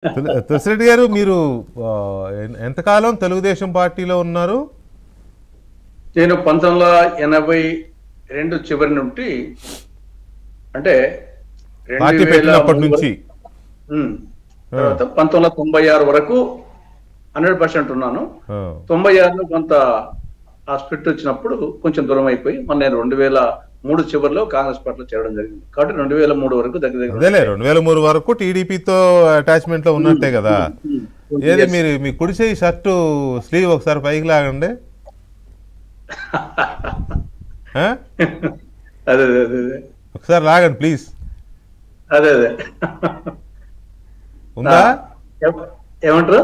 తులసిరెడ్డి గారు, మీరు ఎంతకాలం తెలుగుదేశం పార్టీలో ఉన్నారు? నేను 1982 చివరి నుండి, అంటే పార్టీ 2003 పెట్టినప్పటి నుంచి. తర్వాత 1996 వరకు 100% ఉన్నాను. 96లో కొంత ఆ స్ప్లిట్ వచ్చినప్పుడు కొంచెం దూరం అయిపోయి నేను 2003 చివరిలో కాంగ్రెస్ పార్టీలో చేరడం జరిగింది. కాబట్టి 2003 వరకు దగ్గర 2003 వరకు టీడీపీతో అటాచ్మెంట్ లో ఉన్నట్టే కదా. ఏది మీరు మీ కుడి చేయి షర్టు స్లీవ్ ఒకసారి పైకి లాగండి. అదే అదే అదే ఒకసారి లాగండి ప్లీజ్. అదే అదే ఉందా? ఏమంటారు?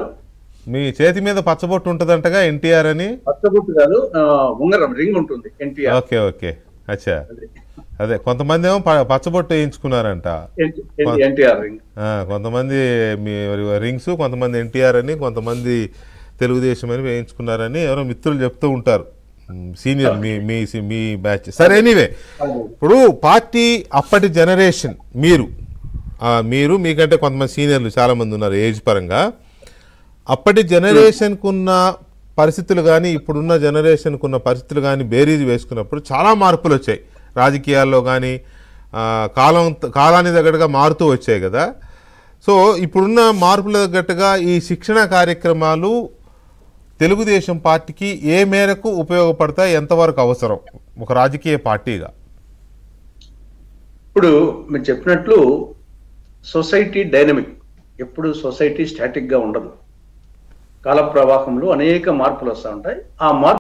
మీ చేతి మీద పచ్చబొట్టు ఉంటదంటగా, ఎన్టీఆర్ అని. పచ్చబొట్టు కాదు, ఉంగరం, రింగ్ ఉంటుంది ఎన్టీఆర్. ఓకే ఓకే, అచ్చా. అదే, కొంతమంది ఏమో పచ్చబొట్టు వేయించుకున్నారంట, ఎన్టీఆర్ రింగ్. కొంతమంది మీ రింగ్స్, కొంతమంది ఎన్టీఆర్ అని, కొంతమంది తెలుగుదేశం అని వేయించుకున్నారని ఎవరో మిత్రులు చెప్తూ ఉంటారు, సీనియర్ మీ బ్యాచ్. సరే, ఎనీవే, ఇప్పుడు పార్టీ అప్పటి జనరేషన్, మీరు మీకంటే కొంతమంది సీనియర్లు చాలా మంది ఉన్నారు ఏజ్ పరంగా. అప్పటి జనరేషన్కు ఉన్న పరిస్థితులు కానీ ఇప్పుడున్న జనరేషన్కు ఉన్న పరిస్థితులు కానీ బేరీజ్ వేసుకున్నప్పుడు చాలా మార్పులు వచ్చాయి రాజకీయాల్లో కానీ, కాలానికి తగ్గట్టుగా మారుతూ వచ్చాయి కదా. సో ఇప్పుడున్న మార్పుల తగ్గట్టుగా ఈ శిక్షణ కార్యక్రమాలు తెలుగుదేశం పార్టీకి ఏ మేరకు ఉపయోగపడతాయి, ఎంతవరకు అవసరం ఒక రాజకీయ పార్టీగా? ఇప్పుడు మీరు చెప్పినట్లు సొసైటీ డైనమిక్, ఎప్పుడు సొసైటీ స్టాటిక్ గా ఉండదు. కాల ప్రవాహంలో అనేక మార్పులు వస్తూ ఉంటాయి. ఆ మార్పు